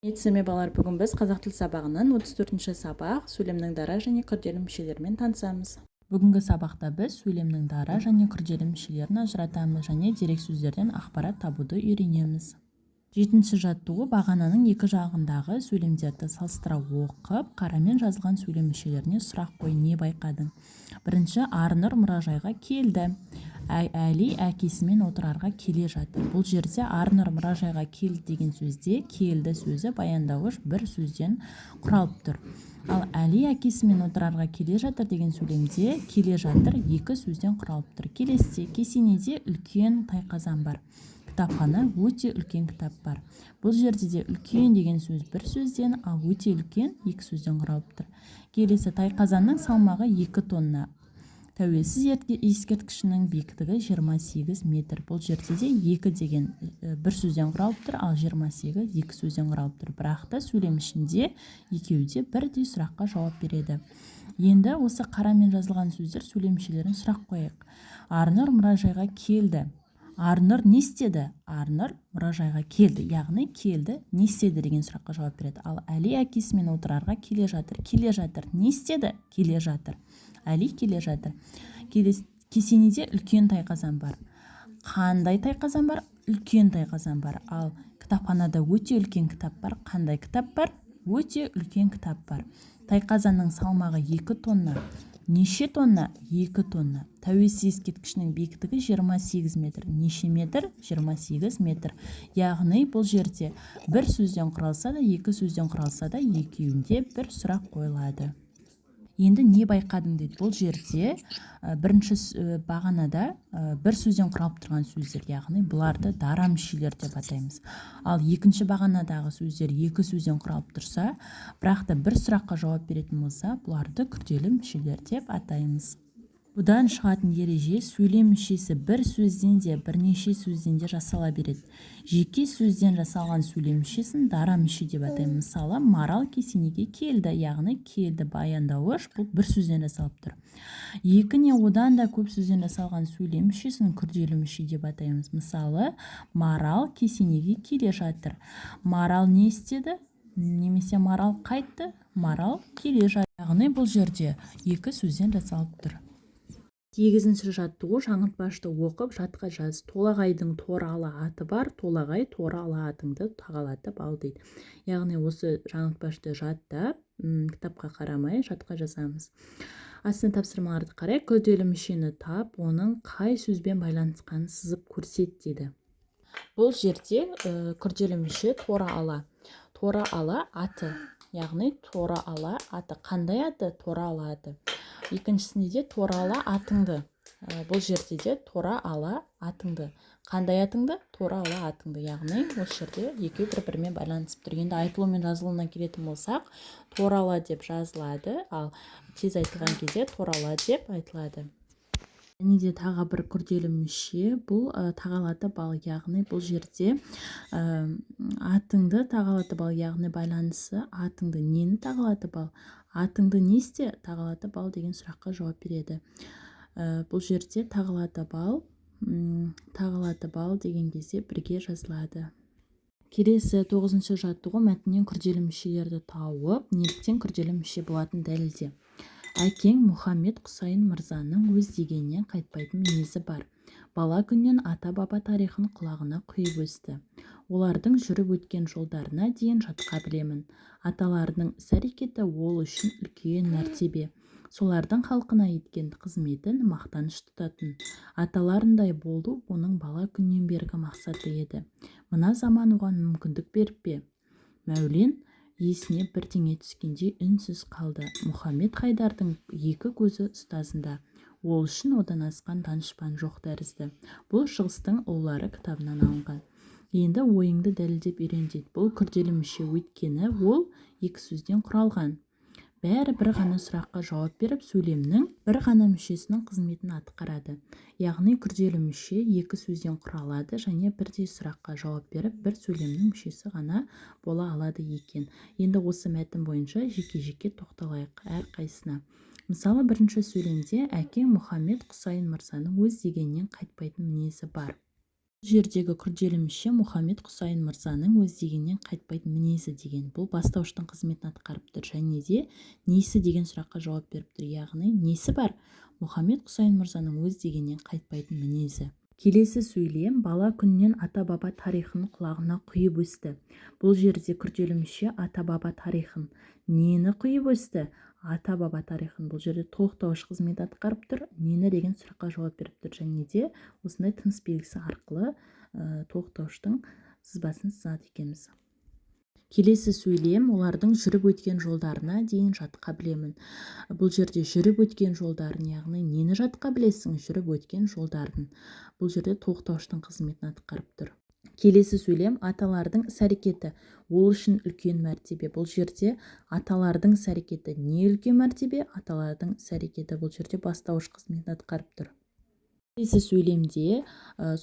Сәлеметсіздер ме балалар, бүгін біз қазақ тіл сабағының 34-ші сабақ сөйлемнің дара және күрделі мүшелерімен танысамыз. Бүгінгі сабақта біз сөйлемнің дара және күрделі мүшелерін ажыратамыз және дерек сөздерден ақпарат табуды үйренеміз. 7-ші жаттығу бағананың екі жағындағы сөйлемдерді салыстыра оқып, қарамен жазылған сөйлем мүшелеріне сұрақ қой, не байқадың? Бірінші, Арнұр мұражайға келді. Әли әкесімен отырарға келе жатыр. Бұл жерде Арнұр мұражайға келді деген сөзде келді сөзі баяндауыш бір сөзден құралып тұр. Ал Әли әкесімен отырарға келе жатыр деген сөйлемде келе жатыр екі сөзден құралып тұр. Келесіде кесенеде үлкен тайқазан бар. Кітапхана өте үлкен кітап бар. Бұл жерде де үлкен деген сөз бір сөзден, ал өте үлкен екі сөзден құралып тұр. Келесі, тайқазанның салмағы 2 тонна. Тәуелсіз ескерткішінің биіктігі 28 метр. Бұл жерде де 2 деген бір сөзден құралып тұр, ал 28 екі сөзден құралып тұр. Бірақ та сөйлем ішінде екеуі де бірдей сұраққа жауап береді. Енді осы қарамен жазылған сөздер сөйлем мүшелерін сұрақ қояйық. Арнұр мұражайға келді. Арнұр не істеді? Арнұр мұражайға келді. Яғни келді, не істеді деген сұраққа жауап береді. Ал Әли әкесімен отырарға келе жатыр. Келе жатыр. Не істеді? Келе жатыр. Әли келе жатыр. Кесенеде үлкен тайқазан бар. Қандай тайқазан бар? Үлкен тайқазан бар. Ал кітапханада өте үлкен кітап бар. Қандай кітап бар? Өте үлкен кітап бар. Тайқазанның салмағы 2 тонна. Неше тонна? 2 тонна. Тәуелсіз ескерткішінің биіктігі 28 метр. Неше метр? 28 метр. Яғни бұл жерде бір сөзден құралса да, екі сөзден құралса да, екеуінде бір сұрақ қойылады. Енді не байқадың дейді. Бұл жерде бірінші бағанада бір сөзден құралып тұрған сөздер, яғни бұларды дара мүшелер деп атаймыз. Ал екінші бағанадағы сөздер екі сөзден құралып тұрса, бірақ та бір сұраққа жауап беретін болса, бұларды күрделі мүшелер деп атаймыз. Бұдан шығатын ереже, сөйлем мүшесі бір сөзден де бірнеше сөзден де жасала береді. Жеке сөзден жасалған сөйлем мүшесін дара мүше деп атаймыз. Мысалы, Марал кесенеге келді, яғни келді баяндауыш, бұл бір сөзден жасалып тұр. Екі не одан да көп сөзден жасалған сөйлем мүшесін күрделі мүше деп атаймыз. Мысалы, Марал кесенеге келе жатыр. Марал не істеді? Немесе Марал қайтты? Марал келе жатыр. Яғни бұл жерде екі сөзден жасалып тұр. 8-ші жаттығу, жаңылтпашты оқып жатқа жаз. Толағайдың торалы аты бар, толағай торалы атыңды тағалатып ал дейді. Яғни осы жаңылтпашты жаттап, кітапқа қарамай жатқа жазамыз. Астына тапсырмаларды қарай, күрделі мүшені тап, оның қай сөзбен байланысқанын сызып көрсет дейді. Бұл жерде күрделі мүше тора ала. Тора ала аты, яғни тора ала аты. Қандай аты? Тора ала аты. Екіншісінде де тора ала атыңды. Бұл жерде де тора ала атыңды. Қандай атыңды? Тора ала атыңды. Яғни осы жерде екеуі бір-бірімен байланысып тұр. Енді айтылу мен жазылуына келетін болсақ, тора ала деп жазылады, ал тез айтылған кезде тора ала деп айтылады. Және де тағы бір күрделі мүше, бұл тағалатып ал, яғни бұл жерде атыңды тағалатып ал, яғни байланысы атыңды. Нені тағалатып ал? Атыңды не істе? Тағалатып ал деген сұраққа жауап береді. Бұл жерде тағалатып ал деген кезде бірге жазылады. Келесі 9-ші жаттығу, мәтіннен күрделі мүшелерді тауып, неліктен күрделі мүше болатын дәлелде. Әкең Мұхаммед Құсайын мырзаның өз дегеннен қайтпайтын мінезі бар. Бала күннен ата-баба тарихын құлағына құйып өсті. Олардың жүріп өткен жолдарына дейін жатқа білемін. Аталарының іс-әрекеті ол үшін үлкен мәртебе. Солардың халқына еткен қызметін мақтаныш тұтатын. Аталарындай болу оның бала күннен бергі мақсаты еді. Мына заман оған мүмкіндік беріп пе? Мәулен есіне бірдеңе түскенде үнсіз қалды. Мұхаммед Хайдардың екі көзі ұстазында. Ол үшін одан асқан данышпан жоқ тәрізді. Бұл Шығыстың ұлылары кітабынан алынған. Енді ойыңды дәлелдеп үйрен дейді. Бұл күрделі мүше, өйткені ол екі сөзден құралған. Бәрі бір ғана сұраққа жауап беріп, сөйлемнің бір ғана мүшесінің қызметін атқарады. Яғни күрделі мүше екі сөзден құралады және бірдей сұраққа жауап беріп, бір сөйлемнің мүшесі ғана бола алады екен. Енді осы мәтін бойынша жеке-жеке тоқталайық әрқайсысына. Мысалы, бірінші сөйлемде әкең Мұхаммед Құсайын мырзаның өз дегеннен қайтпайтын мінезі бар. жердегі күрделі мүше Мұхаммед Құсайын мырзаның өз дегеннен қайтпайтын мінезі деген. Бұл бастауыштың қызметін атқарып тұр, және де несі деген сұраққа жауап беріп тұр. Яғни несі бар? Мұхаммед Құсайын мырзаның өз дегеннен қайтпайтын мінезі. Келесі сөйлем бала күннен ата-баба тарихын құлағына құйып өсті. Бұл жерде күрделі мүше ата-баба тарихын. Нені құйып өсті? Ата-баба тарихын. Бұл жерде тоқтауыш қызмет атқарып тұр. Нені деген сұраққа жауап беріп тұр. Және де осындай тыныс белгісі арқылы тоқтауыштың сызбасын сызады екенбіз. Келесі сөйлем олардың жүріп өткен жолдарына дейін жатқа білемін. Бұл жерде жүріп өткен жолдарын, яғни нені жатқа білесің? Жүріп өткен жолдарын. Бұл жерде тоқтауыштың қызметін атқарып тұр. Келесі сөйлем аталардың іс-әрекеті. Ол үшін үлкен мәртебе. Бұл жерде аталардың іс-әрекеті. Не үлкен мәртебе? Аталардың іс-әрекеті. Бұл жерде бастауыш қызметін атқарып тұр. Келесі сөйлемде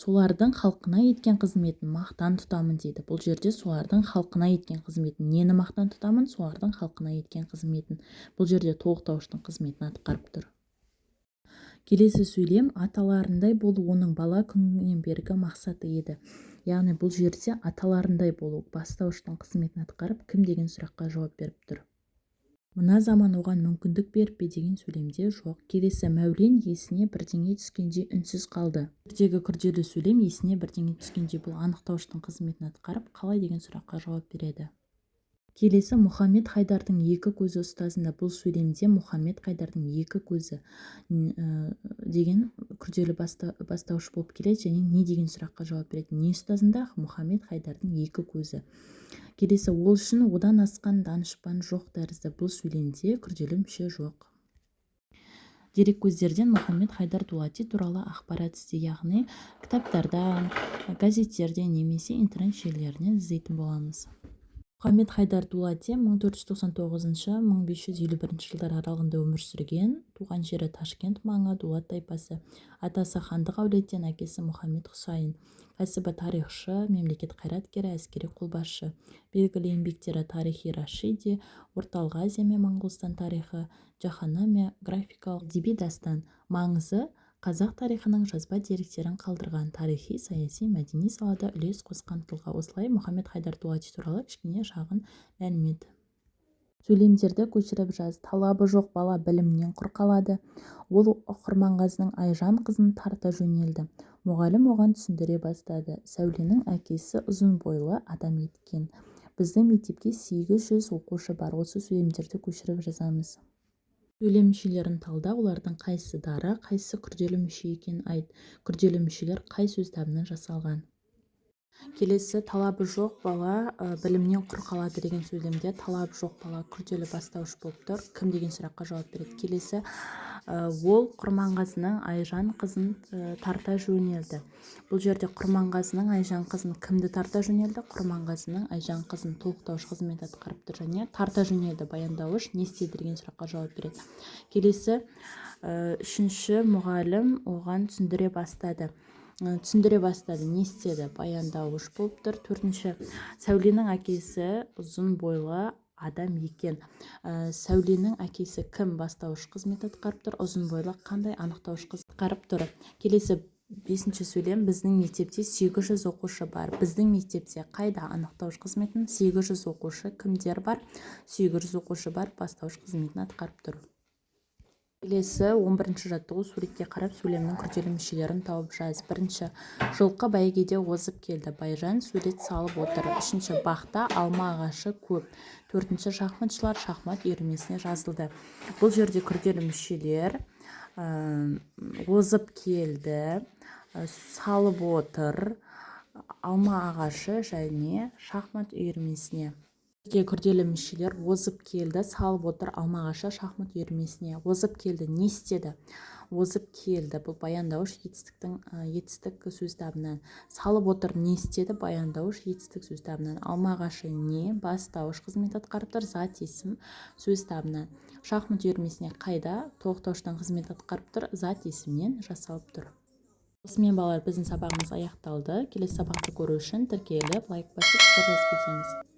солардың халқына еткен қызметін мақтан тұтамын дейді. Бұл жерде солардың халқына еткен қызметін. Нені мақтан тұтамын? Солардың халқына еткен қызметін. Бұл жерде тоқтауыштың қызметін атқарып тұр. Келесі сөйлем аталарындай болу оның бала күнінен бергі мақсаты еді. Яғни бұл жерде аталарындай болу бастауыштың қызметін атқарып кім деген сұраққа жауап беріп тұр. Мына заман оған мүмкіндік беріп пе деген сөйлемде жоқ. Келесі мәулен есіне бірдеңе түскенде үнсіз қалды. Жердегі күрделі сөйлем есіне бірдеңе түскенде бұл анықтауыштың қызметін атқарып қалай деген сұраққа жауап береді. Келесі Мұхаммед Хайдардың екі көзі ұстазында. Бұл сөйлемде Мұхаммед Хайдардың екі көзі деген күрделі бастауыш болып келеді және не деген сұраққа жауап береді. Не ұстазында? Мұхаммед Хайдардың екі көзі. Келесі ол үшін одан асқан данышпан жоқ тәрізді. Бұл сөйлемде күрделі мүше жоқ. Дерек көздерден Мұхаммед Хайдар Дулати туралы ақпарат ізде, яғни кітаптардан, газеттерден немесе интернет желілерінен іздейтін боламыз. Мұхаммед Хайдар Дулати 1499-1551 жылдар аралығында өмір сүрген. Туған жері Ташкент маңы, Дулат тайпасы. Атасы хандық әулеттен, әкесі Мұхаммед Құсайын. Кәсібі тарихшы, мемлекет қайраткері, әскери қолбасшы. Белгілі еңбектері тарихи Рашиди, Орталық Азия мен Моңғолстан тарихы, Жаһаннаме, графикалық әдеби дастан. Маңызы қазақ тарихының жазба деректерін қалдырған, тарихи, саяси, мәдени салада үлес қосқан тұлға. Осылай Мұхаммед Хайдар Дулати туралы кішкене шағын мәлімет. Сөйлемдерді көшіріп жаз. Талабы жоқ бала білімнен құр қалады. Ол Құрманғазының Айжан қызын тарта жөнелді. Мұғалім оған түсіндіре бастады. Сәуленің әкесі ұзын бойлы адам еткен. Біздің мектепте 800 оқушы бар. Осы сөйлемдерді көшіріп жазамыз. Сөйлем мүшелерін талда, олардың қайсысы дара, қайсысы күрделі мүше екенін айт. Күрделі мүшелер қай сөз табынан жасалған? Келесі талабы жоқ бала білімнен құр қалады деген сөйлемде талабы жоқ бала күрделі бастауыш болып тұр. Кім деген сұраққа жауап береді? Келесі ол Құрманғазының Айжан қызын тарта жөнелді. Бұл жерде Құрманғазының Айжан қызын кімді тарта жөнелді? Құрманғазының Айжан қызын тоқтауыш қызмет атқарып тұр және тарта жөнелді баяндауыш не істеді деген сұраққа жауап береді. Келесі үшінші мұғалім оған түсіндіре бастады. Не істеді? Баяндауыш болып тұр. Төртінші Сәуленің әкесі ұзын бойлы адам екен. Сәуленің әкесі кім? Бастауыш қызмет атқарып тұр. Ұзын бойлы қандай анықтауыш қызмет атқарып тұр. Келесі бесінші сөйлем біздің мектепте 800 оқушы бар. Біздің мектепте қайда? Анықтауыш қызметін 800 оқушы кімдер бар? 800 оқушы бар. Бастауыш қызметін атқарып тұр. Келесі 11-ші жаттығу суретке қарап сөйлемнің күрделі мүшелерін тауып жаз. Бірінші жылқы бәйгеде озып келді. Байжан сурет салып отыр. Үшінші бақта алма ағашы көп. Төртінші шахматшылар шахмат үйірмесіне жазылды. Бұл жерде күрделі мүшелер озып келді, салып отыр, алма ағашы және шахмат үйірмесіне. Күрделі мүшелер озып келді, салып отыр, алма ағашы шахмат үйірмесіне. Озып келді, не істеді? Озып келді, бұл баяндауыш етістік сөз табынан. Салып отыр, не істеді? Баяндауыш етістік сөз табынан. Алма ағашы не? Бастауыш қызмет атқарып тұр, зат есім сөз табынан. Шахмат үйірмесіне қайда? Тоқтауыштан қызмет атқарып тұр, зат есімнен жасалып тұр. Осымен балалар, біздің сабағымыз аяқталды. Келесі сабақты көру үшін тіркеліп, лайк басып, жазып кетеміз.